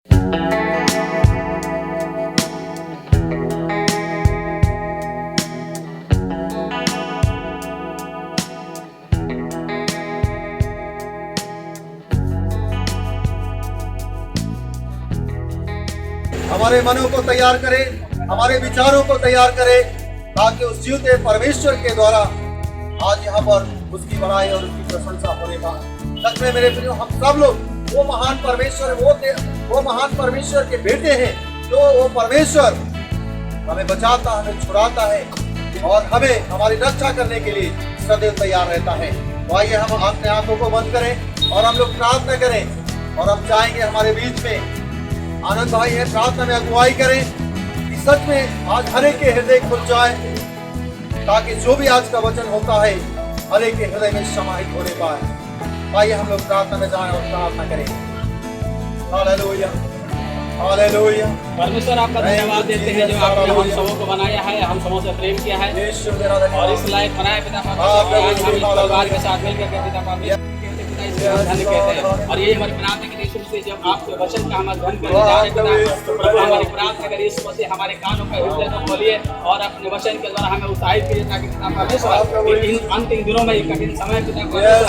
हमारे मनों को तैयार करे, हमारे विचारों को तैयार करे, ताकि उस जीवते परमेश्वर के द्वारा आज यहाँ पर उसकी बड़ाई और उसकी प्रशंसा होने पाए। सच में मेरे प्रियो, हम सब लोग वो महान परमेश्वर, वो महान परमेश्वर के बेटे हैं, जो वो परमेश्वर हमें बचाता, हमें छुड़ाता है और हमें हमारी रक्षा करने के लिए सदैव तैयार रहता है। तो आइए हम अपने आंखों को बंद करें और हम लोग प्रार्थना करें और हम चाहेंगे हमारे बीच में आनंद भाई है, प्रार्थना में अगुवाई करें कि सच में आज हर एक के हृदय खुल जाए, ताकि जो भी आज का वचन होता है हर एक के हृदय में समाहित होने पाए। आइए हम लोग प्रार्थना में जाएं और प्रार्थना करें। Hallelujah, hallelujah. परमेश्वर आपका धन्यवाद देते हैं जो आपने हम सबों को बनाया है, हम सबों से प्रेम किया है और इस लायक बनाया पिता परमेश्वर। आज हम इस परिवार के साथ मिलकर के पिता परमेश्वर धन्य कहते हैं और ये हमारी प्रार्थना की यीशु से जब आपके वचन का हम अध्ययन करने जा रहे हैं पिता, प्रभु हमारी प्रार्थना करिए यीशु मसीह हमारे कानों का हृदय को खोलिए और अपने वचन के द्वारा हमें उत्साहित कीजिए, ताकि पिता परमेश्वर इन अंतिम दिनों में कठिन समय पिता परमेश्वर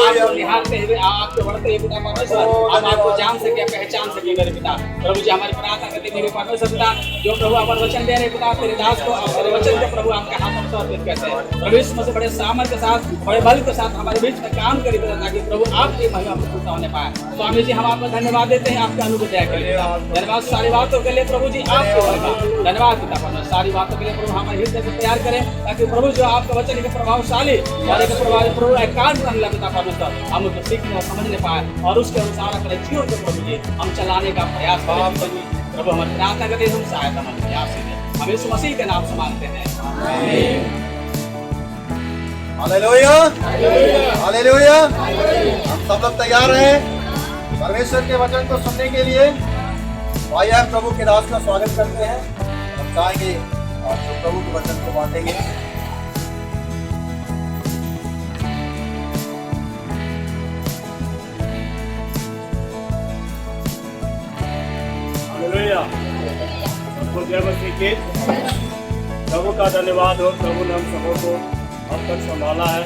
आपको निहारते हुए, आपको बढ़ते हुए पिता परमेश्वर हम आपको जान सके, पहचान सके मेरे पिता। प्रभु जी हमारी प्रार्थना करते मेरे परमेश्वर पिता, जो प्रभु अपन वचन दे रहे पिता तेरे दास को और तेरे वचन को प्रभु आपके हाथ में समर्पित करते हैं। प्रभु यीशु मसीह बड़े सामर्थ्य के साथ, बड़े बल के साथ हमारे बीच में काम करिए पिता, ताकि प्रभु आपकी महिमा प्रशंसा होने पाए। स्वामी जी हम आपको धन्यवाद देते हैं आपके अनुग्रह के लिए, धन्यवाद सारी बातों के लिए प्रभु जी आपके महिमा, धन्यवाद पिता परमेश्वर सारी बातों के लिए प्रभु हमारे हृदय को तैयार करें, ताकि प्रभु जो आपका वचन के प्रभावशाली और एक प्रभावी प्रभु एक कार्य करने लगे पिता परमेश्वर, हम उसको सीखने और समझने पाए और उसके अनुसार अपने जीवन को प्रभु जी हम चलाने का प्रयास करें। प्रभु हमारी प्रार्थना करते हम सहायता मन प्रयास से हम यीशु मसीह के नाम से मांगते हैं, आमीन। Hallelujah, hallelujah. हम सब लोग तैयार हैं परमेश्वर के वचन को सुनने के लिए। आइए हम प्रभु के दास का स्वागत करते हैं, हम जाएंगे और जो प्रभु के वचन को बांटेंगे। हालेलुया, सबको जय मसीह की। प्रभु का धन्यवाद हो, प्रभु ने हम सबों को अब तक संभाला है,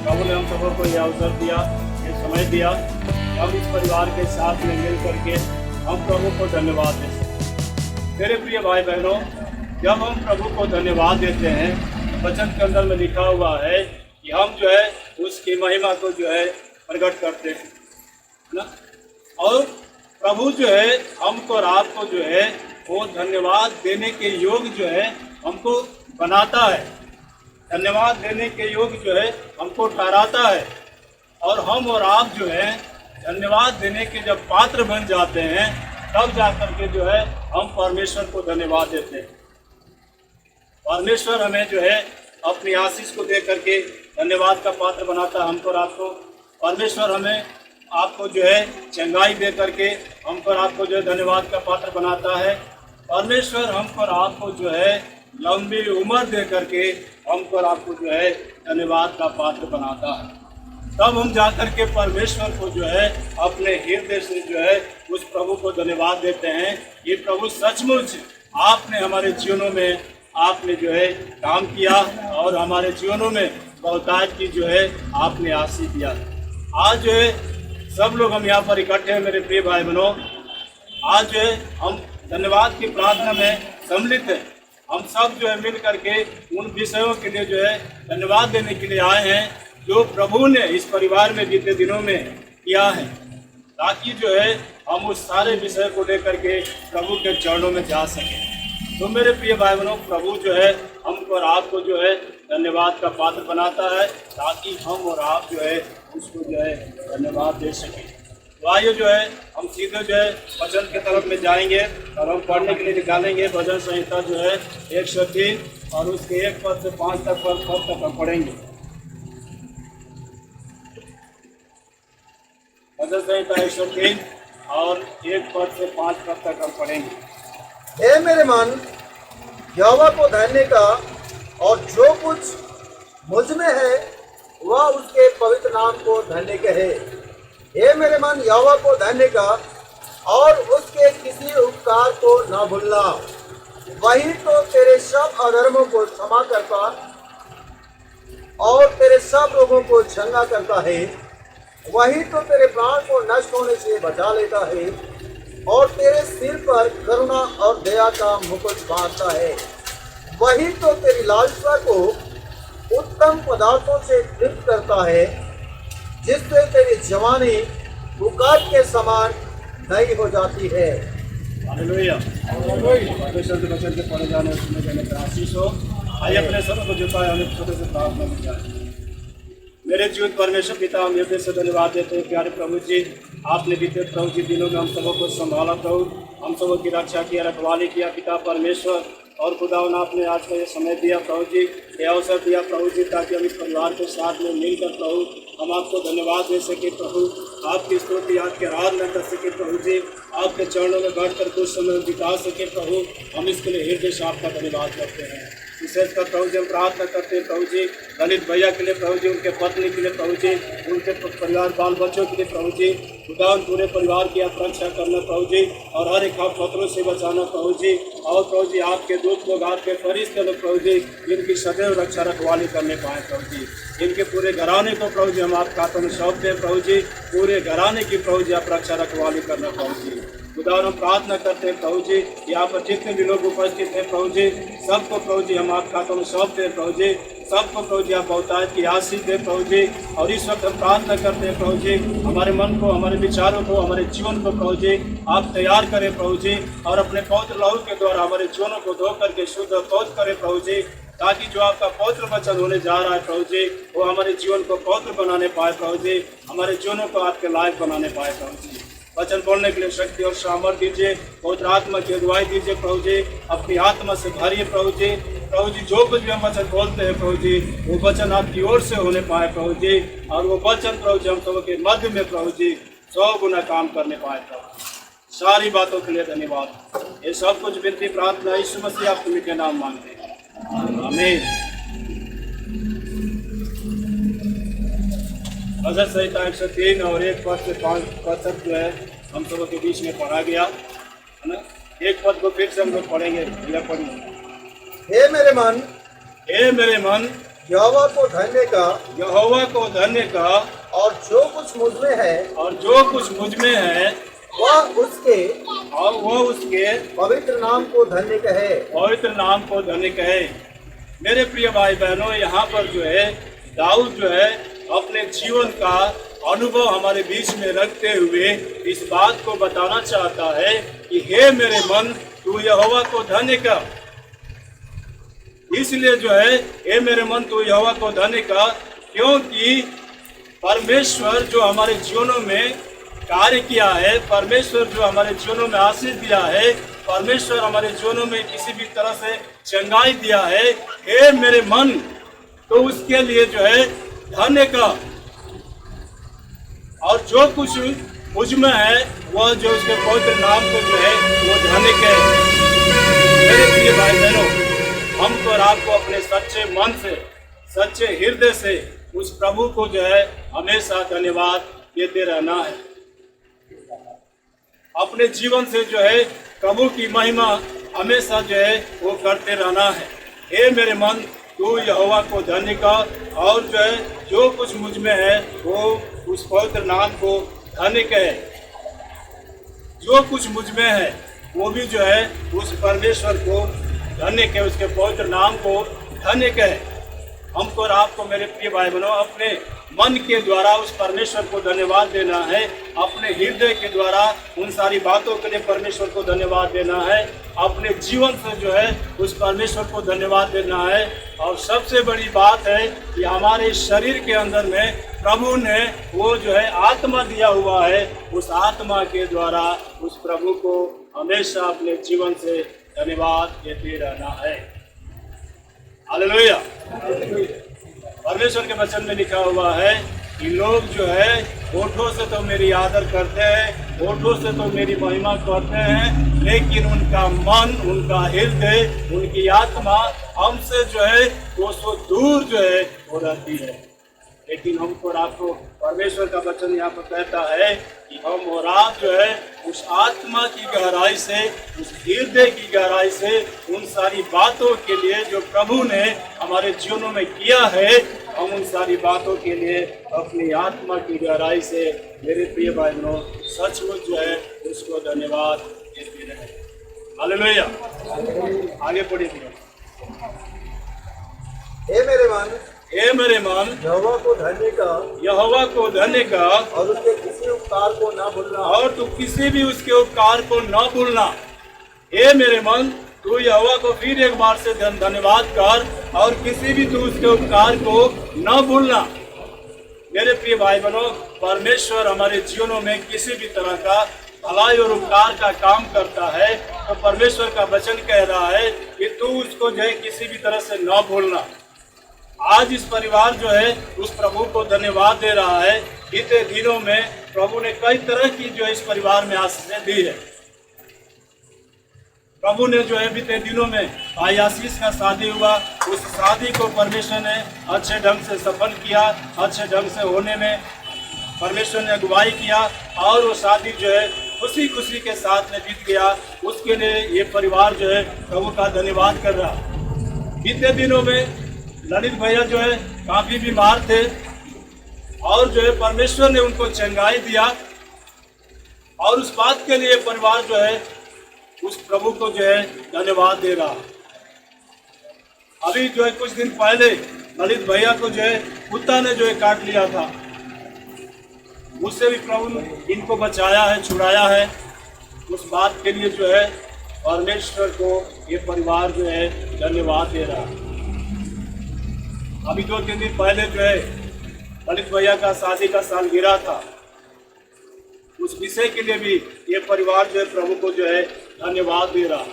प्रभु ने हम सबों को यह अवसर दिया, ये समय दिया, हम इस परिवार के साथ में मिल करके हम प्रभु को धन्यवाद देते हैं। मेरे प्रिय भाई बहनों, जब हम प्रभु को धन्यवाद देते हैं, वचन के अंदर में लिखा हुआ है कि हम जो है उसकी महिमा को जो है प्रकट करते हैं ना, और प्रभु जो है हमको और आपको जो है वो धन्यवाद देने के योग जो है हमको बनाता है, धन्यवाद देने के योग जो है हमको ठहराता है, और हम और आप जो है धन्यवाद देने के जब पात्र बन जाते हैं, तब जाकर के जो है हम परमेश्वर को धन्यवाद देते हैं। परमेश्वर हमें जो है अपनी आशीष को दे करके धन्यवाद का पात्र बनाता है हमको और आपको। परमेश्वर हमें आपको जो है चंगाई दे करके हमको और आपको जो है धन्यवाद का पात्र बनाता है। परमेश्वर हमको और आपको जो है लंबी उम्र दे करके हमको और आपको जो है धन्यवाद का पात्र बनाता है। तब हम जाकर के परमेश्वर को जो है अपने हृदय से जो है उस प्रभु को धन्यवाद देते हैं। ये प्रभु सचमुच आपने हमारे जीवनों में आपने जो है काम किया और हमारे जीवनों में बहुतायत की जो है आपने आशीष दिया। आज जो है सब लोग हम यहाँ पर इकट्ठे हैं मेरे प्रिय भाई बहनों, आज जो है हम धन्यवाद की प्रार्थना में सम्मिलित हैं। हम सब जो है मिल करके उन विषयों के लिए जो है धन्यवाद देने के लिए आए हैं जो प्रभु ने इस परिवार में बीते दिनों में किया है, ताकि जो है हम उस सारे विषय को लेकर के प्रभु के चरणों में जा सकें। तो मेरे प्रिय भाई बहनों, प्रभु जो है हमको और आपको जो है धन्यवाद का पात्र बनाता है, ताकि हम और आप जो है उसको जो है धन्यवाद दे सकें। तो आइए जो है हम सीधे जो है वचन की तरफ में जाएंगे और हम पढ़ने के लिए निकालेंगे भजन संहिता जो है 103 और उसके 1 पद से 5 तक हम पढ़ेंगे। भजन संहिता 103 और 1 पद से 5 पद तक हम पढ़ेंगे। हे मेरे मन, यहोवा को धन्य का और जो कुछ मुझ में है वह उसके पवित्र नाम को धन्य कहे। हे मेरे मन, यहोवा को धन्य का और उसके किसी उपकार को न भूलना। वही तो तेरे सब अधर्मों को क्षमा करता और तेरे सब रोगों को चंगा करता है। वही तो तेरे प्राण को नष्ट होने से बचा लेता है और तेरे सिर पर करुणा और दया का मुकुट बांधता है। वही तो तेरी लालसा को उत्तम पदार्थों से तृप्त करता है, जिससे तेरी जवानी उकाब के समान नई हो जाती है। हालेलुया। परमेश्वर के वचन के पढ़े जाने और सुने जाने का आशीष हो। आइए अपने सब को झुकाए हमें छोटे से प्रार्थना में जाए। मेरे जीवित परमेश्वर पिता, हम हृदय से धन्यवाद देते हैं प्यारे प्रभु जी। आपने बीते प्रभु जी दिनों में हम सबों को संभाला प्रभु, हम सबों की रक्षा किया, रखवाली किया पिता परमेश्वर। और खुदा आपने आज का ये समय दिया प्रभु जी, ये अवसर दिया प्रभु जी, ताकि हम इस परिवार के साथ में मिलकर प्रभु हम आपको धन्यवाद दे सके प्रभु, आपकी स्तुति आपके आराधना कर सके प्रभु जी, आपके चरणों में बैठकर कुछ समय बिता सके प्रभु। हम इसके लिए हृदय से आपका धन्यवाद करते हैं। विशेषकर प्रभु जी हम प्रार्थना करते हैं प्रभु जी ललित भैया के लिए प्रभु जी, उनके पत्नी के लिए प्रभु जी, उनके परिवार बाल बच्चों के लिए प्रभु जी, खुदा पूरे परिवार की आप रक्षा करना प्रभु जी, और हर एक खतरों से बचाना प्रभु जी। और प्रभु जी आपके दूत लोग, आपके फरिश्ते लोग प्रभु जी, इनकी सदैव रक्षा रखवाली करने पाए प्रभु जी। इनके पूरे घराने को प्रभु जी हम आपके हाथों में सौंपते हैं प्रभु जी, पूरे घराने की प्रभु जी आप रक्षा रखवाली करना प्रभु जी। खुदा हम प्रार्थना करते हैं प्रभु जी, यहाँ पर जितने भी लोग उपस्थित हैं प्रभु जी, सबको प्रभु जी हम आपके हाथों में सौंपते हैं प्रभु जी, सबको प्रभु जी आप बहुतायत की आशीष दें प्रभु जी। और इस वक्त हम प्रार्थना करते हैं प्रभु जी, हमारे मन को, हमारे विचारों को, हमारे जीवन को प्रभु जी आप तैयार करें प्रभु जी, और अपने पवित्र लहू के द्वारा हमारे जीवनों को धो करके शुद्ध और पवित्र करें प्रभु जी, ताकि जो आपका पवित्र वचन होने जा रहा है प्रभु जी, वो हमारे जीवन को पवित्र बनाने पाए प्रभु जी, हमारे जीवनों को आपके लायक बनाने पाए प्रभु जी। वचन बोलने के लिए शक्ति और सामर्थ दीजिए, पवित्र आत्मा की अगुवाई दीजिए प्रभु जी, अपनी आत्मा से भरिए प्रभु जी। प्रभु जी जो कुछ भी हम वचन बोलते हैं प्रभु जी, वो वचन आपकी ओर से होने पाए प्रभु जी, और वो वचन प्रभु जी हम सब के मध्य में प्रभु जी 100 गुना काम करने पाए प्रभु। सारी बातों के लिए धन्यवाद। ये सब कुछ विनती प्रार्थना यीशु मसीह आपके मीठे नाम मांगते हैं, आमीन। अजर संहिता 103 और 1 पद से 5 पद जो है हम सबों के बीच में पढ़ा गया है ना। एक पद को फिर से हम लोग पढ़ेंगे। हे मेरे मन, हे मेरे मन, यहोवा को धन्य का, यहोवा को धन्य का, और जो कुछ मुझ में है, और जो कुछ मुझ में है, वह उसके, और वह उसके पवित्र नाम को धन्य कहे, पवित्र नाम को धन्य कहे। मेरे प्रिय भाई बहनों, यहाँ पर जो है दाऊद जो है अपने जीवन का अनुभव हमारे बीच में रखते हुए इस बात को बताना चाहता है कि हे मेरे मन, तू यहोवा को धन्य कर। इसलिए जो है हे मेरे मन, तू यहोवा को धन्य कर, क्योंकि परमेश्वर जो हमारे जीवनों में कार्य किया है, परमेश्वर जो हमारे जीवनों में आशीष दिया है, परमेश्वर हमारे जीवनों में किसी भी तरह से चंगाई दिया है, हे मेरे मन, तो उसके लिए जो है धन्य का। और जो कुछ मुझ में है वह जो उसके पवित्र नाम को जो है वो धन्य के। मेरे प्रिय भाई बहनों, हमको और आपको अपने सच्चे मन से, सच्चे हृदय से उस प्रभु को जो है हमेशा धन्यवाद देते रहना है। अपने जीवन से जो है प्रभु की महिमा हमेशा जो है वो करते रहना है। हे मेरे मन, तू यहोवा को धन्य कर, और जो है जो कुछ मुझ में है वो उस पवित्र नाम को धन्य कहे। जो कुछ मुझ में है वो भी जो है उस परमेश्वर को धन्य कहे, उसके पवित्र नाम को धन्य कहे। हमको और आपको मेरे प्रिय भाई बहनों अपने मन के द्वारा उस परमेश्वर को धन्यवाद देना है, अपने हृदय के द्वारा उन सारी बातों के लिए परमेश्वर को धन्यवाद देना है, अपने जीवन से जो है उस परमेश्वर को धन्यवाद देना है। और सबसे बड़ी बात है कि हमारे शरीर के अंदर में प्रभु ने वो जो है आत्मा दिया हुआ है, उस आत्मा के द्वारा उस प्रभु को हमेशा अपने जीवन से धन्यवाद देते रहना है। हालेलुया। परमेश्वर के वचन में लिखा हुआ है कि लोग जो है होठों से तो मेरी आदर करते हैं, होठों से तो मेरी महिमा करते हैं, लेकिन उनका मन, उनका हृदय, उनकी आत्मा हमसे जो है 200 दूर जो है हो रहती है। लेकिन हमको और आपको परमेश्वर का वचन यहाँ पर कहता है कि हम और आप जो है उस आत्मा की गहराई से, उस हृदय की गहराई से उन सारी बातों के लिए जो प्रभु ने हमारे जीवनों में किया है, हम उन सारी बातों के लिए अपनी आत्मा की गहराई से मेरे प्रिय भाई बहनों सचमुच जो है उसको धन्यवाद देते रहे। हालेलुया। आगे पढ़िए। हे मेरे मन, हे मेरे मन, यहोवा को धन्य का, यहोवा को धन्य का, और उसके किसी उपकार को न भूलना, और तू किसी भी उसके उपकार को न भूलना। हे मेरे मन, तू यहोवा को फिर एक बार से धन्यवाद कर और किसी भी तू उसके उपकार को न भूलना। मेरे प्रिय भाई बहनों, परमेश्वर हमारे जीवनों में किसी भी तरह का भलाई और उपकार का काम करता है तो परमेश्वर का वचन कह रहा है कि तू उसको जो है किसी भी तरह से न भूलना। आज इस परिवार जो है उस प्रभु को धन्यवाद दे रहा है। बीते दिनों में प्रभु ने कई तरह की जो है इस परिवार में आशीषें दी है। प्रभु ने जो है बीते दिनों में भाई आशीष का शादी हुआ, उस शादी को परमेश्वर ने अच्छे ढंग से सफल किया, अच्छे ढंग से होने में परमेश्वर ने अगुवाई किया और वो शादी जो है खुशी खुशी के साथ में बीत गया। उसके लिए ये परिवार जो है प्रभु का धन्यवाद कर रहा। बीते दिनों में ललित भैया जो है काफी बीमार थे और जो है परमेश्वर ने उनको चंगाई दिया और उस बात के लिए परिवार जो है उस प्रभु को जो है धन्यवाद दे रहा। अभी जो है कुछ दिन पहले ललित भैया को जो है कुत्ता ने जो है काट लिया था, उससे भी प्रभु ने इनको बचाया है, छुड़ाया है। उस बात के लिए जो है परमेश्वर को ये परिवार जो है धन्यवाद दे रहा। अभी 2-3 दिन पहले जो है ललित भैया का शादी का सालगिरह था, उस विषय के लिए भी ये परिवार जो है प्रभु को जो है धन्यवाद दे रहा।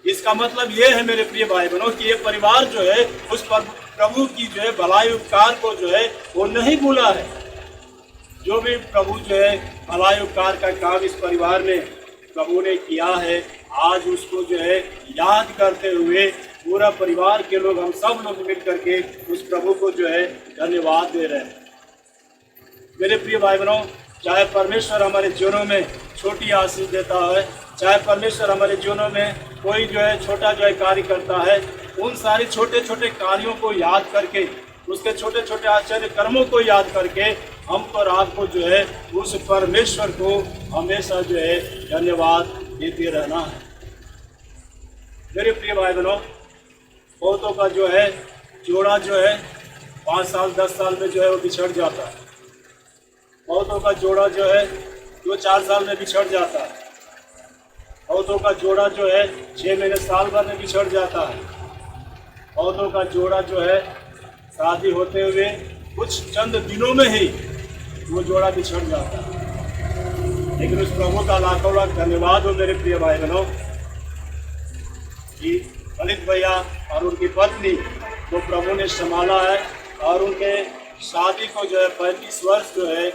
इसका मतलब ये है मेरे प्रिय भाई बहनों कि ये परिवार जो है उस प्रभु की जो है भलाई उपकार को जो है वो नहीं भूला है। जो भी प्रभु जो है भलाई उपकार का काम इस परिवार में प्रभु ने किया है, आज उसको जो है याद करते हुए पूरा परिवार के लोग, हम सब लोग मिल करके उस प्रभु को जो है धन्यवाद दे रहे हैं। मेरे प्रिय भाई बहनों, चाहे परमेश्वर हमारे जीवनों में छोटी आशीष देता है, चाहे परमेश्वर हमारे जीवनों में कोई जो है छोटा जो है कार्य करता है, उन सारे छोटे छोटे कार्यों को याद करके, उसके छोटे छोटे आश्चर्य कर्मों को याद करके हमको और आपको जो है उस परमेश्वर को हमेशा जो है धन्यवाद देते रहना है। मेरे प्रिय भाई बहनों, बहुतों का जो है जोड़ा जो है 5 साल 10 साल में जो है वो बिछड़ जाता है। बहुतों का जोड़ा जो है 2-4 साल में बिछड़ जाता है। बहुतों का जोड़ा जो है 6 महीने साल भर में बिछड़ जाता है। बहुतों का जोड़ा जो है शादी होते हुए कुछ चंद दिनों में ही वो जोड़ा बिछड़ जाता है। लेकिन उस प्रभु का लाखों लाख धन्यवाद हो मेरे प्रिय भाई बहनों कि ललित भैया और उनकी पत्नी को प्रभु ने संभाला है और उनके शादी को जो है 35 वर्ष जो है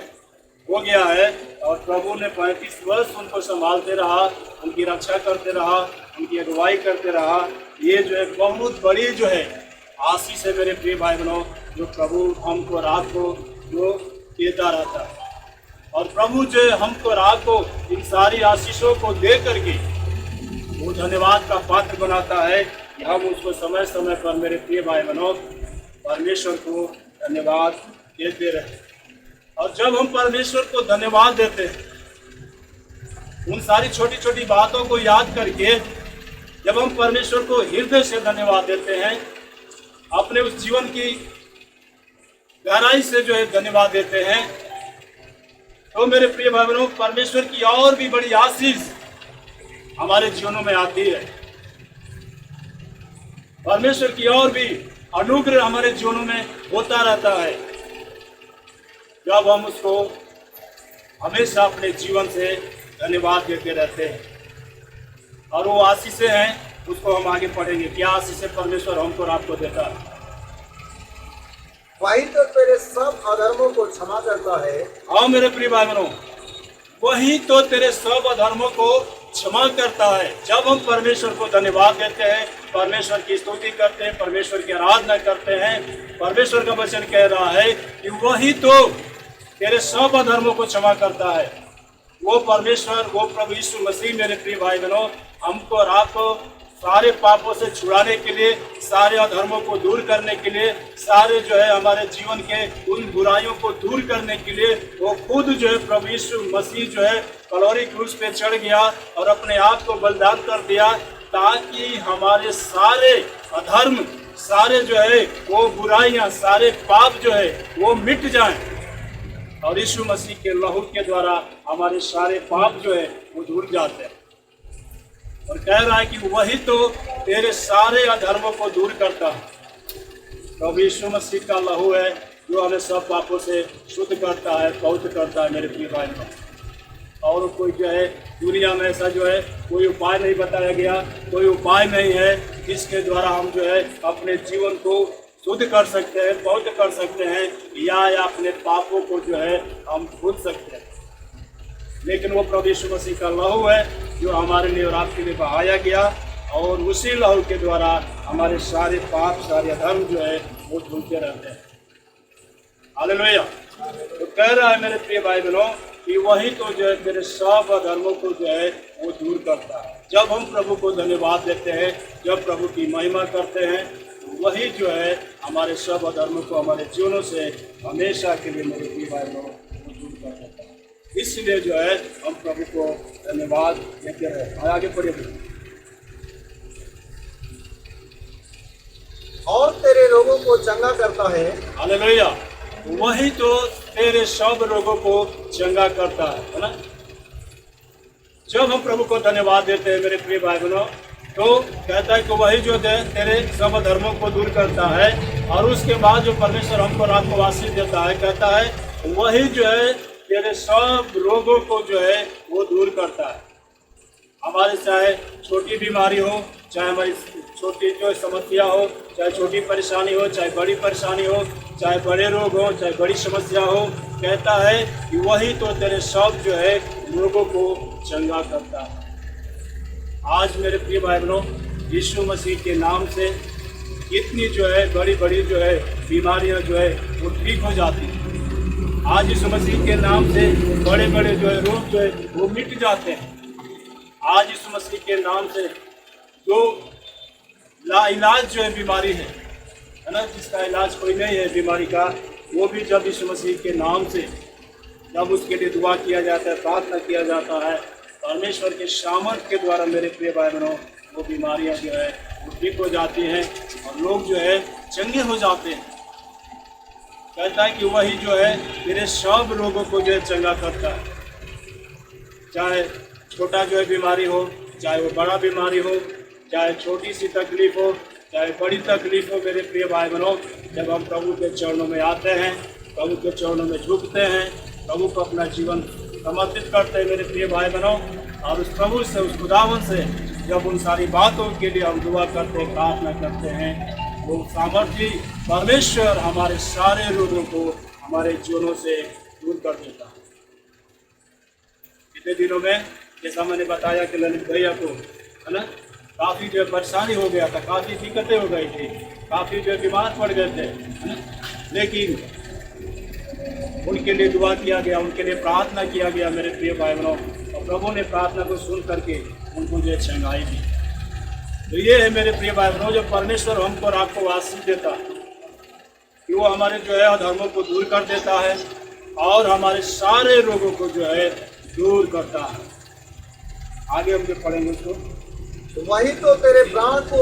हो गया है और प्रभु ने 35 वर्ष उनको संभालते रहा, उनकी रक्षा करते रहा, उनकी अगुवाई करते रहा। ये जो है बहुत बड़ी जो है आशीष है मेरे प्रिय भाई बहनों, जो प्रभु हमको और आपको जो देता रहता है। और प्रभु जो है हमको और आपको इन सारी आशीषों को दे करके वो धन्यवाद का पात्र बनाता है कि हम उसको समय समय पर मेरे प्रिय भाई बहनों परमेश्वर को धन्यवाद देते रहे। और जब हम परमेश्वर को धन्यवाद देते हैं, उन सारी छोटी छोटी बातों को याद करके जब हम परमेश्वर को हृदय से धन्यवाद देते हैं, अपने उस जीवन की गहराई से जो है धन्यवाद देते हैं, तो मेरे प्रिय भाई बहनों परमेश्वर की और भी बड़ी आशीष हमारे जीवनों में आती है। परमेश्वर की और भी अनुग्रह हमारे जीवनों में होता रहता है जब हम उसको हमेशा अपने जीवन से धन्यवाद देते रहते हैं। और वो आशीषें हैं, उसको हम आगे पढ़ेंगे क्या आशीषें परमेश्वर हमको और आपको देता है। वही तो तेरे सब अधर्मों को क्षमा करता है। हाँ मेरे प्रिय भाई बहनों, वही तो तेरे सब अधर्मों को क्षमा करता है। जब हम परमेश्वर को धन्यवाद देते हैं, परमेश्वर की स्तुति करते हैं, परमेश्वर की आराधना करते हैं, परमेश्वर का वचन कह रहा है कि वही तो तेरे सब अधर्मों को क्षमा करता है। वो परमेश्वर, वो प्रभु यीशु मसीह मेरे प्रिय भाई बहनों, हमको और आपको सारे पापों से छुड़ाने के लिए, सारे अधर्मों को दूर करने के लिए, सारे जो है हमारे जीवन के उन बुराइयों को दूर करने के लिए वो खुद जो है प्रभु यीशु मसीह जो है कलवरी क्रूस पे चढ़ गया और अपने आप को बलिदान कर दिया, ताकि हमारे सारे अधर्म, सारे जो है वो बुराइयां, सारे पाप जो है वो मिट जाएं। और यीशु मसीह के लहू के द्वारा हमारे सारे पाप जो है वो धुल जाते हैं। और कह रहा है कि वही तो तेरे सारे अधर्मों को दूर करता है। प्रभु यीशु मसीह का लहू है जो हमें सब पापों से शुद्ध करता है, पवित्र करता है मेरे प्रिय भाई बहनों। और कोई जो है दुनिया में ऐसा जो है कोई उपाय नहीं बताया गया, कोई उपाय नहीं है जिसके द्वारा हम जो है अपने जीवन को शुद्ध कर सकते हैं, पवित्र कर सकते हैं, या अपने पापों को जो है हम धुल सकते हैं। लेकिन वो प्रभु यीशु मसीह का लहू है जो हमारे लिए और आपके लिए बहाया गया, और उसी लहू के द्वारा हमारे सारे पाप, सारे अधर्म जो है वो धुलते रहते हैं। हालेलुया। तो कह रहा है मेरे प्रिय भाई बहनों कि वही तो जो है तेरे सब अधर्मों को जो है वो दूर करता है। जब हम प्रभु को धन्यवाद देते हैं, जब प्रभु की महिमा करते हैं, वही जो है हमारे सब अधर्मों को हमारे जीवनों से हमेशा के लिए मेरे प्रिय भाई बहनों वो दूर कर देता है। इसलिए जो है हम प्रभु को धन्यवाद देते हैं। आगे पढ़िए। और तेरे रोगों को चंगा करता है। हालेलुया। वही तो तेरे सब रोगों को चंगा करता है ना। जब हम प्रभु को धन्यवाद देते हैं मेरे प्रिय भाई बहनों, तो कहता है कि वही जो तेरे सब धर्मों को दूर करता है। और उसके बाद जो परमेश्वर हमको रात को आशीष देता है, कहता है वही जो है तेरे सब रोगों को जो है वो दूर करता है। हमारे चाहे छोटी बीमारी हो, चाहे हमारी छोटी जो समस्या हो, चाहे छोटी परेशानी हो, चाहे बड़ी परेशानी हो, चाहे बड़े रोग हो, चाहे बड़ी समस्या हो, कहता है कि वही तो तेरे सब जो है रोगों को चंगा करता है। आज मेरे प्रिय भाई बहनों, यीशु मसीह के नाम से इतनी जो है बड़ी बड़ी जो है बीमारियां जो है वो ठीक हो जाती हैं। आज यीशु मसीह के नाम से बड़े बड़े जो है रोग जो है वो मिट जाते हैं। आज यीशु मसीह के नाम से जो लाइलाज जो है बीमारी है ना, जिसका इलाज कोई नहीं है बीमारी का, वो भी जब यीशु मसीह के नाम से जब उसके लिए दुआ किया जाता है, प्रार्थना किया जाता है, परमेश्वर के सामर्थ के द्वारा मेरे प्रिय भाई बहनों वो बीमारियां जो है वो ठीक हो जाती हैं और लोग जो है चंगे हो जाते हैं। कहता है कि वही जो है मेरे सब रोगों को जो है चंगा करता है। चाहे छोटा जो है बीमारी हो, चाहे वो बड़ा बीमारी हो, चाहे छोटी सी तकलीफ हो, चाहे बड़ी तकलीफ हो, मेरे प्रिय भाई बहनों, जब हम प्रभु के चरणों में आते हैं, प्रभु के चरणों में झुकते हैं, प्रभु को अपना जीवन समर्पित करते हैं मेरे प्रिय भाई बहनों, और उस प्रभु से, उस खुदावन से जब उन सारी बातों के लिए हम दुआ करते हैं, प्रार्थना करते हैं, वो सामर्थ्य परमेश्वर हमारे सारे रोगों को हमारे जीवनों से दूर कर देता है। पिछले दिनों में जैसा मैंने बताया कि ललित भैया को है ना काफ़ी जो परेशानी हो गया था, काफ़ी दिक्कतें हो गई थी, काफ़ी जो बीमार पड़ गए थे, है ना, लेकिन उनके लिए दुआ किया गया, उनके लिए प्रार्थना किया गया मेरे प्रिय भाई बहनों, और प्रभु ने प्रार्थना को सुन करके उनको जो चंगाई दी। तो ये है मेरे प्रिय भाई बहनों जो परमेश्वर हमको और आपको आशीष देता है कि वो हमारे जो है अधर्मों को दूर कर देता है और हमारे सारे रोगों को जो है दूर करता है। आगे हम जो पढ़ेंगे उसको, तो वही तो तेरे प्राण को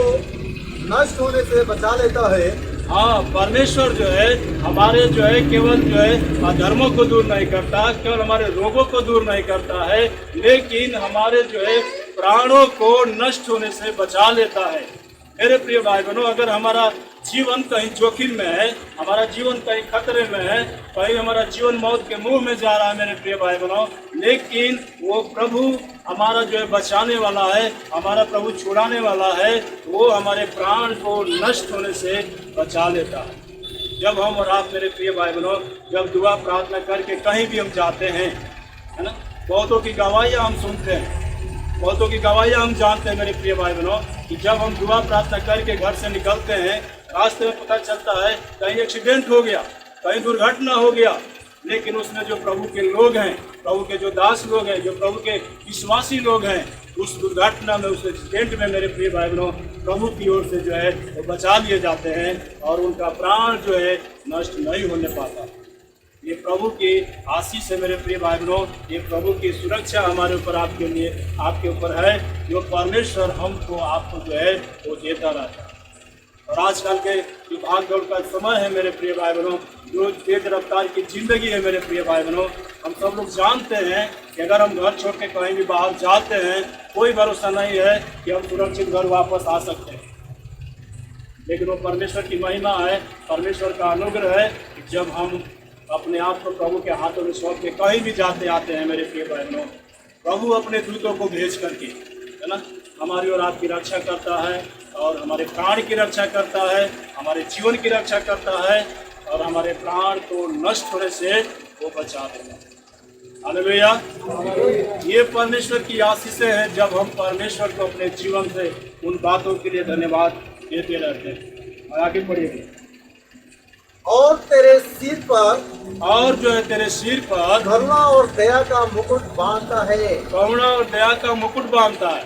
नष्ट होने से बचा लेता है। हाँ, परमेश्वर जो है हमारे जो है केवल जो है अधर्मों को दूर नहीं करता, केवल हमारे रोगों को दूर नहीं करता है, लेकिन हमारे जो है प्राणों को नष्ट होने से बचा लेता है। मेरे प्रिय भाई बहनों, अगर हमारा जीवन कहीं जोखिम में है, हमारा जीवन कहीं खतरे में है, कहीं हमारा जीवन मौत के मुंह में जा रहा है मेरे प्रिय भाई बहनों, लेकिन वो प्रभु हमारा जो है बचाने वाला है, हमारा प्रभु छुड़ाने वाला है, वो हमारे प्राण को नष्ट होने से बचा लेता है। जब हम और आप मेरे प्रिय भाई बहनों जब दुआ प्रार्थना करके कहीं भी हम जाते हैं, है ना, बहुतों की गवाहियाँ हम सुनते हैं, बहुतों की गवाहियाँ हम जानते हैं मेरे प्रिय भाई बहनों, कि जब हम दुआ प्रार्थना करके घर से निकलते हैं, रास्ते में पता चलता है कहीं एक्सीडेंट हो गया, कहीं दुर्घटना हो गया, लेकिन उसमें जो प्रभु के लोग हैं, प्रभु के जो दास लोग हैं, जो प्रभु के विश्वासी लोग हैं, उस दुर्घटना में, उस एक्सीडेंट में मेरे प्रिय भाई बहनों प्रभु की ओर से जो है वो बचा लिए जाते हैं और उनका प्राण जो है नष्ट नहीं होने पाता। ये प्रभु की आशीष है मेरे प्रिय भाई बहनों, ये प्रभु की सुरक्षा हमारे ऊपर, आपके लिए, आपके ऊपर है, जो परमेश्वर हमको, आपको जो है वो देता रहता है। और आजकल के जो भाग दौड़ का समय है मेरे प्रिय भाई बहनों, जो तेज रफ्तार की जिंदगी है मेरे प्रिय भाई बहनों, हम सब लोग जानते हैं कि अगर हम घर छोड़ के कहीं भी बाहर जाते हैं, कोई भरोसा नहीं है कि हम सुरक्षित घर वापस आ सकते हैं। लेकिन वो परमेश्वर की महिमा है, परमेश्वर का अनुग्रह है कि जब हम अपने आप को प्रभु के हाथों में सौंप के कहीं भी जाते आते हैं मेरे प्रिय बहनों, प्रभु अपने दूतों को भेज करके, है ना, हमारी और आपकी रक्षा करता है और हमारे प्राण की रक्षा करता है, हमारे जीवन की रक्षा करता है और हमारे प्राण को नष्ट होने से वो बचा देता है। हालेलुया। ये परमेश्वर की आशीषें हैं जब हम परमेश्वर को अपने जीवन से उन बातों के लिए धन्यवाद देते रहते हैं। और आगे पढ़िए। और तेरे सिर पर, और जो है तेरे सिर पर करुणा और दया का मुकुट बांधता है। करुणा और दया का मुकुट बांधता है।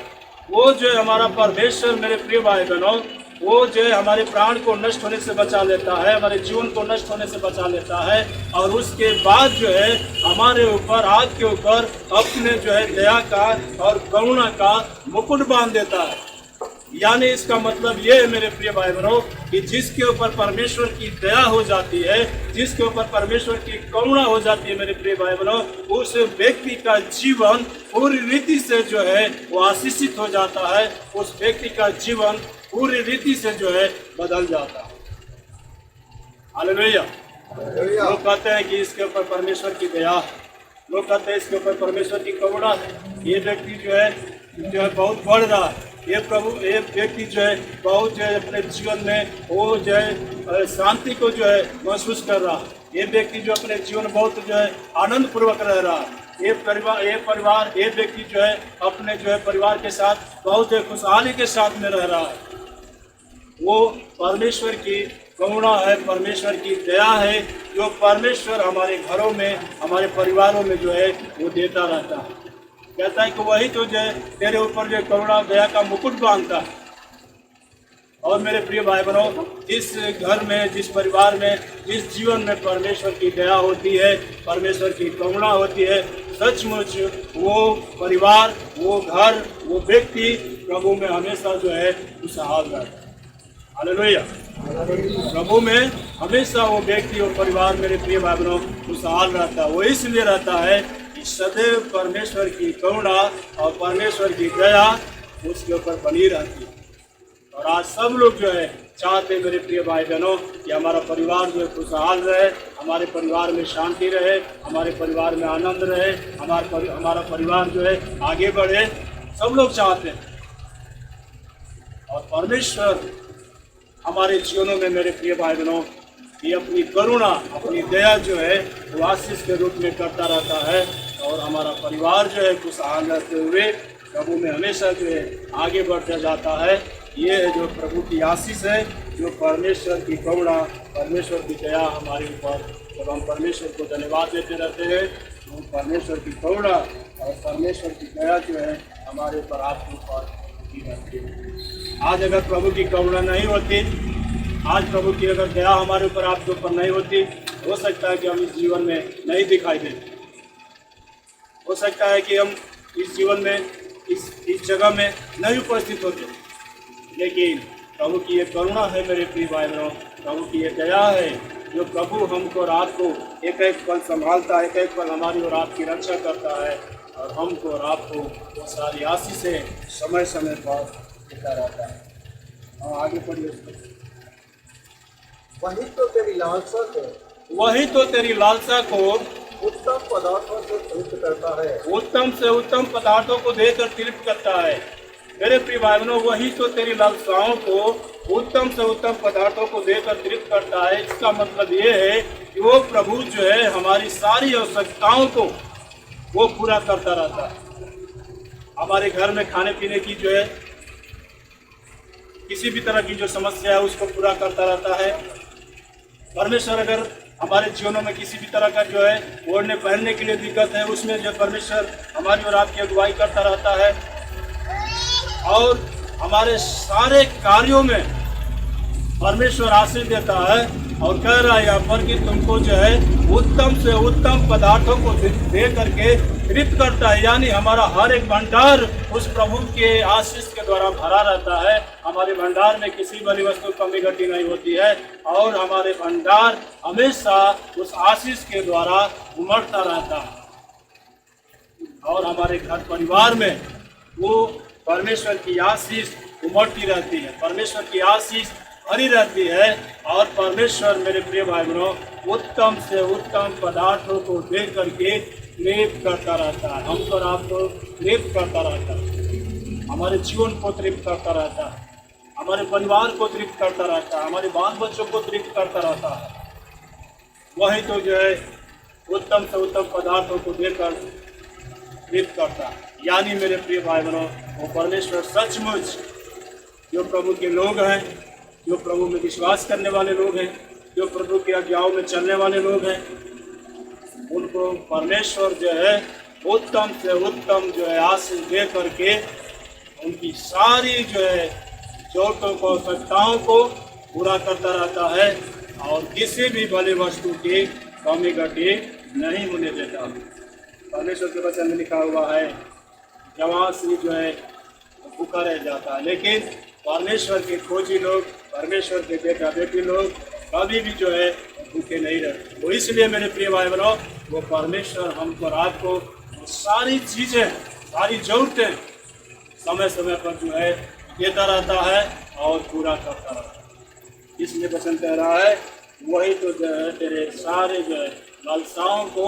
वो जो है हमारा परमेश्वर मेरे प्रिय भाई बहनों, वो जो है हमारे प्राण को नष्ट होने से बचा लेता है, हमारे जीवन को नष्ट होने से बचा लेता है और उसके बाद जो है हमारे ऊपर, आपके ऊपर अपने जो है दया का और करुणा का मुकुट बांध देता है। यानी इसका मतलब ये है मेरे प्रिय भाई बहनों कि जिसके ऊपर परमेश्वर की दया हो जाती है, जिसके ऊपर परमेश्वर की करुणा हो जाती है मेरे प्रिय भाई बहनों, उस व्यक्ति का जीवन पूरी रीति से जो है वो आशीषित हो जाता है, उस व्यक्ति का जीवन पूरी रीति से जो है बदल जाता है। हालेलुया। लोग कहते हैं कि इसके ऊपर परमेश्वर की दया, लोग कहते हैं इसके ऊपर परमेश्वर की करुणा है। ये व्यक्ति जो है बहुत बढ़ रहा है, ये व्यक्ति जो है बहुत जो है अपने जीवन में वो जो है शांति को जो है महसूस कर रहा है। ये व्यक्ति जो अपने जीवन बहुत जो है आनंद पूर्वक रह रहा है। ये व्यक्ति जो है अपने जो है परिवार के साथ बहुत खुशहाली के साथ में रह रहा है। वो परमेश्वर की करुणा है, परमेश्वर की दया है, जो परमेश्वर हमारे घरों में, हमारे परिवारों में जो है वो देता रहता है। कहता है कि वही तो जो है तेरे ऊपर जो करुणा दया का मुकुट बांधता है। और मेरे प्रिय भाई बहनों, जिस घर में, जिस परिवार में, जिस जीवन में परमेश्वर की दया होती है, परमेश्वर की करुणा होती है, सचमुच वो परिवार, वो घर, वो व्यक्ति प्रभु में हमेशा जो है खुशहाल रहता है। हालेलुया। प्रभु में हमेशा वो व्यक्ति और परिवार मेरे प्रिय भाई बहनों खुशहाल रहता है। वो इसलिए रहता है कि सदैव परमेश्वर की करुणा और परमेश्वर की दया उसके ऊपर बनी रहती है। और आज सब लोग जो है चाहते हैं मेरे प्रिय भाई बहनों कि हमारा परिवार जो है खुशहाल रहे, हमारे परिवार में शांति रहे, हमारे परिवार में आनंद रहे, हमारा परिवार जो है आगे बढ़े, सब लोग चाहते हैं। और परमेश्वर हमारे जीवनों में मेरे प्रिय भाई बहनों ये अपनी करुणा, अपनी दया जो है वो आशीष के रूप में करता रहता है और हमारा परिवार जो है खुशहाल रहते हुए प्रभु में हमेशा जो है आगे बढ़ता जाता है। ये है जो प्रभु की आशीष है, जो परमेश्वर की करुणा, परमेश्वर की दया हमारे ऊपर, जब हम परमेश्वर को धन्यवाद देते रहते हैं तो परमेश्वर की करुणा और परमेश्वर की दया जो है हमारे ऊपर, आपके ऊपर की रहती है। आज अगर प्रभु की करुणा नहीं होती, आज प्रभु की अगर दया हमारे ऊपर, आपके ऊपर नहीं होती, हो सकता है कि हम इस जीवन में नहीं दिखाई देते, हो सकता है कि हम इस जीवन में, इस जगह में नहीं उपस्थित होते। लेकिन प्रभु की ये करुणा है मेरे प्रिय भाई बहनों, प्रभु की ये दया है जो प्रभु हमको और आपको एक एक पल संभालता है, एक एक पल हमारी और आपकी रक्षा करता है और हमको और आपको वो सारी आशीषें समय समय पर देता रहता है। और आगे पढ़िए। वही तो तेरी लालसा को, वही तो तेरी लालसा को उत्तम पदार्थों से तृप्त करता है, उत्तम से उत्तम पदार्थों को देकर तृप्त करता है। मेरे प्रिय भाई बहनों, वही तो तेरी लालसाओं को उत्तम से उत्तम पदार्थों को देकर तृप्त करता है। इसका मतलब ये है कि वो प्रभु जो है हमारी सारी आवश्यकताओं को वो पूरा करता रहता है। हमारे घर में खाने पीने की जो है किसी भी तरह की जो समस्या है उसको पूरा करता रहता है। परमेश्वर अगर हमारे जीवनों में किसी भी तरह का जो है ओढ़ने पहनने के लिए दिक्कत है, उसमें जो परमेश्वर हमारी और आपकी अगुवाई करता रहता है और हमारे सारे कार्यों में परमेश्वर आशीष देता है और कह रहा है यहाँ पर कि तुमको जो है उत्तम से उत्तम पदार्थों को दे करके तृप्त करता है। यानी हमारा हर एक भंडार उस प्रभु के आशीष के द्वारा भरा रहता है। हमारे भंडार में किसी बड़ी वस्तु कमी घटी नहीं होती है और हमारे भंडार हमेशा उस आशीष के द्वारा उमड़ता रहता है और हमारे घर परिवार में वो परमेश्वर की आशीष उमड़ती रहती है, परमेश्वर की आशीष भरी रहती है और परमेश्वर मेरे प्रिय भाई बहनों उत्तम से उत्तम पदार्थों को दे करके तृप्त करता रहता है। हमको और आपको तृप्त करता रहता है, हमारे जीवन को तृप्त करता रहता है, हमारे परिवार को तृप्त करता रहता है, हमारे बाल बच्चों को तृप्त करता रहता है। वही तो जो है उत्तम से उत्तम पदार्थों को देकर तृप्त करता है। यानी मेरे प्रिय भाई बहनों वो परमेश्वर सचमुच जो प्रभु के लोग हैं, जो प्रभु में विश्वास करने वाले लोग हैं, जो प्रभु की आज्ञाओं में चलने वाले लोग हैं, उनको परमेश्वर जो है उत्तम से उत्तम जो है आशीष दे करके उनकी सारी जो है जरूरतों को आवश्यकताओं को पूरा करता रहता है और किसी भी भली वस्तु की कमी घटी नहीं होने देता। परमेश्वर के वचन में लिखा हुआ है जवान से जो है भूखा रह जाता है, लेकिन परमेश्वर के खोजी लोग, परमेश्वर के बेटा बेटी लोग कभी भी जो है भूखे नहीं रहते। तो इसलिए मेरे प्रिय भाई बहनों वो परमेश्वर हमको रात को वो सारी चीज़ें, सारी जरूरतें समय समय पर जो है देता रहता है और पूरा करता रहता है। इसलिए वचन कह रहा है वही तो जो है तेरे सारे जो है लालसाओं को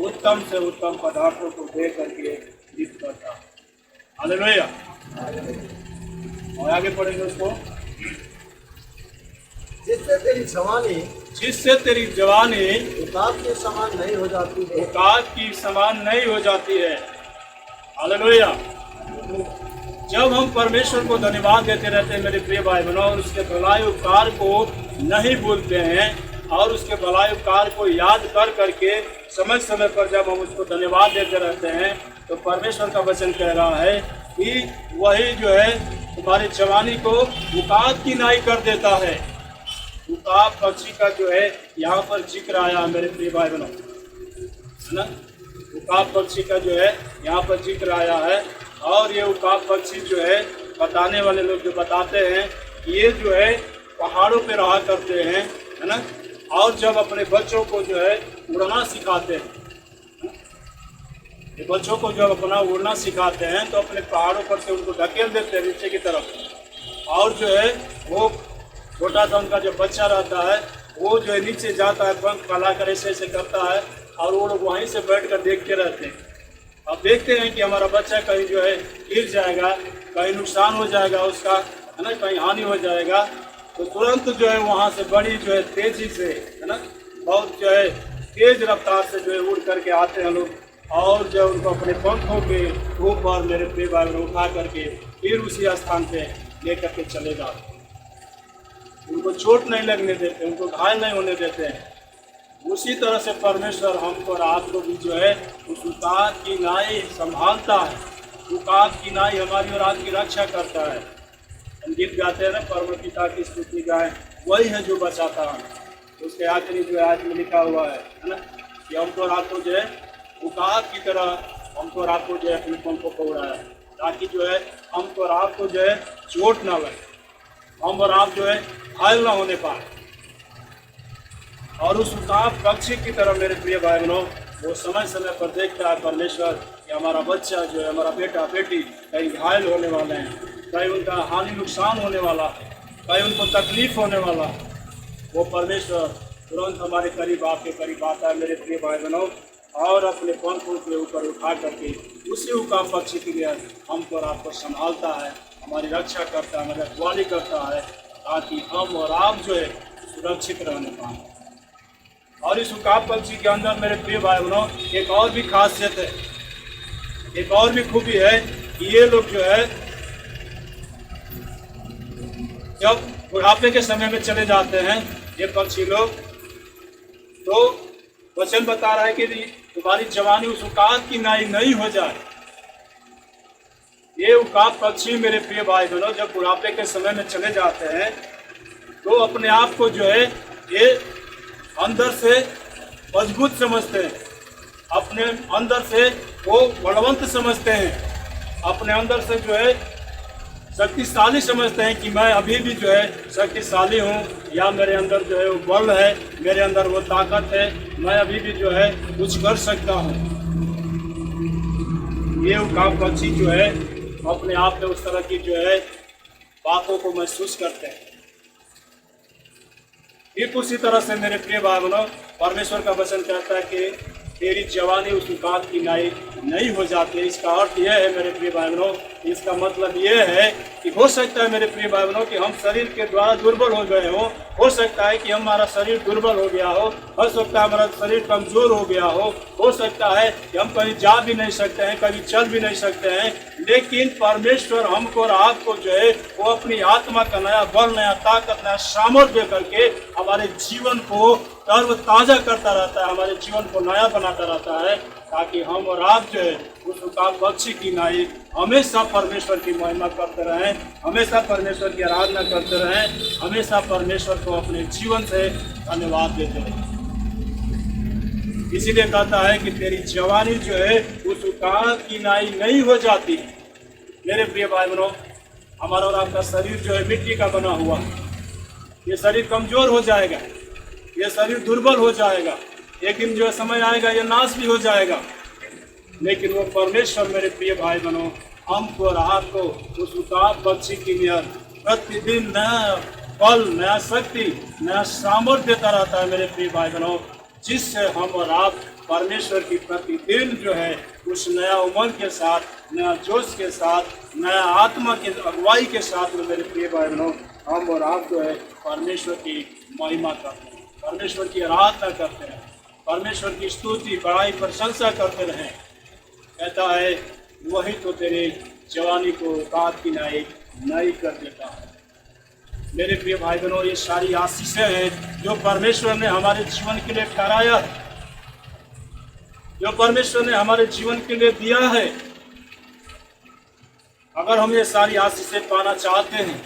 उत्तम से उत्तम पदार्थों को दे करके तृप्त करता है। हालेलुया। और आगे पढ़ेंगे उसको, जिससे तेरी जवानी उकाब के समान नहीं हो जाती है, उकाब की समान नहीं हो जाती है। हालेलुया। जब हम परमेश्वर को धन्यवाद देते रहते हैं मेरे प्रिय भाई बहनों और उसके भलाई उपकार को नहीं भूलते हैं और उसके भलाई उपकार को याद कर करके समय समय पर जब हम उसको धन्यवाद देते रहते हैं तो परमेश्वर का वचन कह रहा है कि वही जो है तुम्हारी जवानी को उकाब की नाई कर देता है। उकाब पक्षी का जो है यहाँ पर जिक्र आया मेरे प्रिय भाई बहनों, है ना। उकाब पक्षी का जो है यहाँ पर जिक्र आया है और ये उकाब पक्षी जो है बताने वाले लोग जो बताते हैं ये जो है पहाड़ों पे रहा करते हैं, है ना, और जब अपने बच्चों को जो है उड़ना सिखाते हैं, ये बच्चों को जब अपना उड़ना सिखाते हैं तो अपने पहाड़ों पर से उनको धकेल देते हैं नीचे की तरफ और जो है वो छोटा सा उनका जो बच्चा रहता है वो जो है नीचे जाता है, पंख फैला कर ऐसे ऐसे करता है और वो लोग वहीं से बैठ कर देखते रहते हैं। अब देखते हैं कि हमारा बच्चा कहीं जो है गिर जाएगा, कहीं नुकसान हो जाएगा उसका, है ना, कहीं हानि हो जाएगा तो तुरंत जो है वहाँ से बड़ी जो है तेजी से, है ना, बहुत जो है तेज रफ्तार से जो है उड़ करके आते हैं लोग और जो उनको अपने पंखों के ऊपर मेरे प्रिय भाई उठा करके फिर उसी स्थान पे ले करके चले जाते, उनको चोट नहीं लगने देते, उनको घायल नहीं होने देते हैं। उसी तरह से परमेश्वर हमको और आपको भी जो है उस उकाब की नाई संभालता है, उकाब की नाई हमारी और आपकी रक्षा करता है। हम गीत गाते हैं ना, परम पिता की स्तुति गाएं, वही है जो बचाता है। उसके आखिरी जो आज में लिखा हुआ है ना, कि हमको और आपको जो है उकाब की तरह हमको और आपको जो है अपने पंखों को उड़ाया ताकि जो है हमको और आपको जो है चोट ना लगे, हम और आप जो है घायल ना होने पाए। और उस उकाब पक्षी की तरह मेरे प्रिय भाई बहनों वो समय समय पर देखता है परमेश्वर कि हमारा बच्चा जो है, हमारा बेटा बेटी कहीं घायल होने वाले हैं, कहीं उनका हानि नुकसान होने वाला है, कहीं उनको तकलीफ होने वाला है। वो परमेश्वर तुरंत हमारे करीब आपके करीब आता है मेरे प्रिय भाई बहनों और अपने पंखों के ऊपर उठा करके उसी उकाब पक्षी के लिए हमको और आपको संभालता है, हमारी रक्षा करता है, हमारी रखवाली करता है ताकि हम और आप जो है सुरक्षित रहने पाएँ। और इस उकाब पक्षी के अंदर मेरे प्रिय भाई बहनों एक और भी खासियत है, एक और भी खूबी है कि ये लोग जो है जब बुढ़ापे के समय में चले जाते हैं ये पक्षी लोग, तो वचन बता रहा है कि तुम्हारी जवानी उस उकाब की नाई नहीं हो जाए। ये उकाब पक्षी मेरे प्रिय भाई बहनों जब बुढ़ापे के समय में चले जाते हैं तो अपने आप को जो है ये अंदर से मजबूत समझते हैं, अपने अंदर से वो बलवंत समझते हैं, अपने अंदर से जो है शक्तिशाली समझते हैं कि मैं अभी भी जो है शक्तिशाली हूँ, या मेरे अंदर जो है वो बल है, मेरे अंदर वो ताकत है, मैं अभी भी जो है कुछ कर सकता हूँ। ये उकाब पक्षी जो है अपने आप में उस तरह की जो है बातों को महसूस करते हैं। ठीक उसी तरह से मेरे प्रिय भाई बहनों परमेश्वर का वचन कहता है कि तेरी जवानी उस उकाब की नाई नहीं हो जाती। इसका अर्थ यह है मेरे प्रिय भाई बहनों, इसका मतलब यह है कि हो सकता है मेरे प्रिय भाई बहनों कि हम शरीर के द्वारा दुर्बल हो गए हो सकता है कि हमारा शरीर दुर्बल हो गया हो सकता है हमारा शरीर कमजोर हो गया हो सकता है कि हम कहीं जा भी नहीं सकते हैं, कभी चल भी नहीं सकते हैं, लेकिन परमेश्वर हमको और आपको जो है वो अपनी आत्मा का नया बल, नया ताकत, नया सामर्थ्य दे करके हमारे जीवन को तरोताजा करता रहता है, हमारे जीवन को नया बनाता रहता है, ताकि हम और आप जो है उस उकाब पक्षी की नाई हमेशा परमेश्वर की महिमा करते रहें, हमेशा परमेश्वर की आराधना करते रहें, हमेशा परमेश्वर को अपने जीवन से धन्यवाद देते रहें। इसीलिए कहता है कि तेरी जवानी जो है उस उकाब की नाई नहीं हो जाती। मेरे प्रिय भाई बहनों हमारा और आपका शरीर जो है मिट्टी का बना हुआ, ये शरीर कमजोर हो जाएगा, ये शरीर दुर्बल हो जाएगा, एक दिन जो समय आएगा ये नाश भी हो जाएगा, लेकिन वो परमेश्वर मेरे प्रिय भाई बहनों हमको और आपको उस उकाब पक्षी की नियर प्रतिदिन नया बल, नया शक्ति, नया सामर्थ्य देता रहता है मेरे प्रिय भाई बहनों, जिससे हम और आप परमेश्वर की प्रतिदिन जो है उस नया उमंग के साथ, नया जोश के साथ, नया आत्मा की अगुवाई के साथ में मेरे प्रिय भाई बहनों हम और आप जो है परमेश्वर की महिमा करते हैं, परमेश्वर की आराधना करते हैं, परमेश्वर की स्तुति, बड़ाई, प्रशंसा करते रहें। कहता है वही तो तेरे जवानी को उकाब की नाई नई कर देता है। मेरे प्रिय भाई बहनों ये सारी आशीषें हैं जो परमेश्वर ने हमारे जीवन के लिए ठहराया, जो परमेश्वर ने हमारे जीवन के लिए दिया है। अगर हम ये सारी आशीषें पाना चाहते हैं,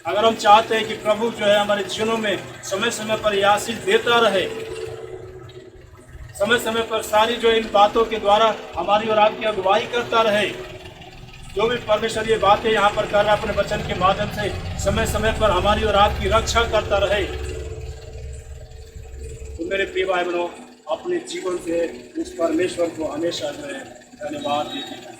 अगर हम चाहते हैं कि प्रभु जो है हमारे जीवनों में समय समय पर ये आशीष देता रहे, समय समय पर सारी जो इन बातों के द्वारा हमारी और आपकी अगुवाई करता रहे, जो भी परमेश्वर ये बातें यहाँ पर कर रहा है अपने वचन के माध्यम से समय समय पर हमारी और आपकी रक्षा करता रहे, तो मेरे प्रिय भाई बहनों अपने जीवन से उस परमेश्वर को हमेशा जो है धन्यवाद देते हैं।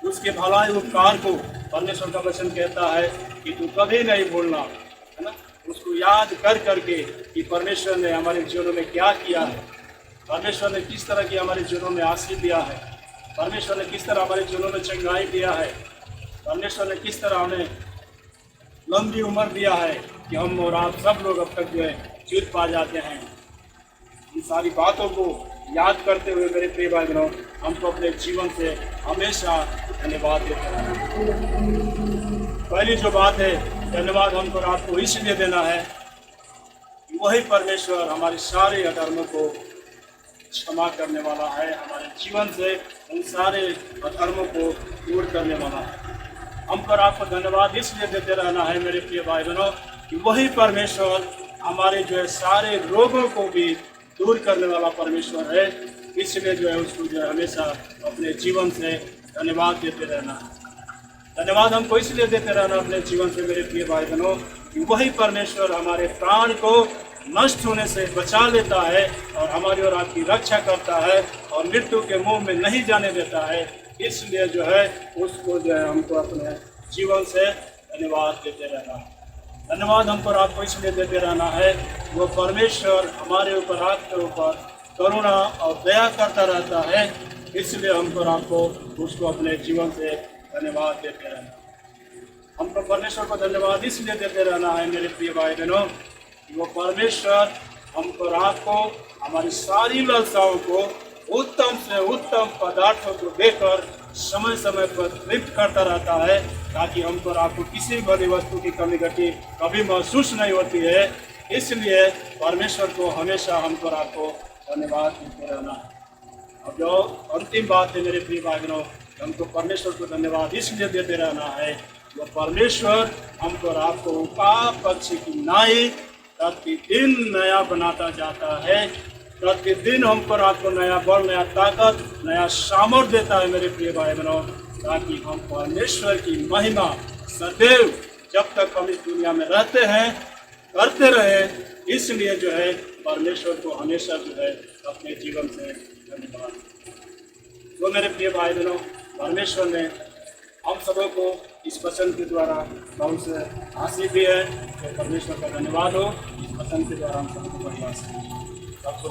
उसके भलाई उपकार को परमेश्वर का वचन कहता है कि तू कभी नहीं भूलना, है ना, उसको याद कर करके कि परमेश्वर ने हमारे जीवनों में क्या किया है, परमेश्वर ने किस तरह की हमारे जीवनों में आशीष दिया है, परमेश्वर ने किस तरह हमारे जीवनों में चंगाई दिया है, परमेश्वर ने किस तरह हमें लंबी उम्र दिया है कि हम और आप सब लोग अब तक जो है जीत पा जाते हैं। इन सारी बातों को याद करते हुए मेरे प्रिय भाई बहनों हमको अपने जीवन से हमेशा धन्यवाद देते हैं। पहली जो बात है, धन्यवाद हमको और आपको इसलिए देना है कि वही परमेश्वर हमारे सारे अधर्मों को क्षमा करने वाला है, हमारे जीवन से उन सारे अधर्मों को दूर करने वाला है। हम पर आपको धन्यवाद इसलिए देते रहना है मेरे प्रिय भाई बहनों कि वही परमेश्वर हमारे जो है सारे रोगों को भी दूर करने वाला परमेश्वर है, इसलिए जो है उसको जो है हमेशा अपने जीवन से धन्यवाद देते रहना है। धन्यवाद हमको इसलिए देते रहना अपने जीवन से मेरे प्रिय भाई बहनों कि वही परमेश्वर हमारे प्राण को नष्ट होने से बचा लेता है और हमारी और आपकी रक्षा करता है और मृत्यु के मुंह में नहीं जाने देता है, इसलिए जो है उसको जो है हमको अपने जीवन से धन्यवाद देते रहना है। धन्यवाद हमको और आपको इसलिए देते रहना है वो परमेश्वर हमारे ऊपर, आपके ऊपर करुणा और दया करता रहता है, इसलिए हमको और आपको उसको अपने जीवन से धन्यवाद देते रहना। हमको परमेश्वर को धन्यवाद इसलिए देते रहना है मेरे प्रिय भाई बहनों कि वो परमेश्वर हमको और आपको हमारी सारी लालसाओं को उत्तम से उत्तम पदार्थों को देकर समय समय पर तृप्त करता रहता है, ताकि हमको और आपको किसी बड़ी वस्तु की कमी घटी कभी महसूस नहीं होती है। इसलिए परमेश्वर को हमेशा हमको और आपको धन्यवाद देते रहना है। अब जो अंतिम बात है मेरे प्रिय भाई बहनों, हमको परमेश्वर को धन्यवाद इसलिए देते रहना है, वो परमेश्वर हमको और आपको पाप पक्षी की नाई प्रतिदिन नया बनाता जाता है। प्रतिदिन हमको और आपको नया बल, नया ताकत, नया सामर्थ देता है मेरे प्रिय भाई बहनों, ताकि हम परमेश्वर की महिमा सदैव जब तक हम इस दुनिया में रहते हैं करते रहे। इसलिए जो है परमेश्वर को हमेशा जो है अपने जीवन से धन्यवाद। तो मेरे प्रिय भाई बहनों, परमेश्वर ने हम सबों को इस वचन के द्वारा बहुत से आशीष दी है। तो परमेश्वर का धन्यवाद हो, इस वचन के द्वारा हम सबको बड़ी आशीष। सबको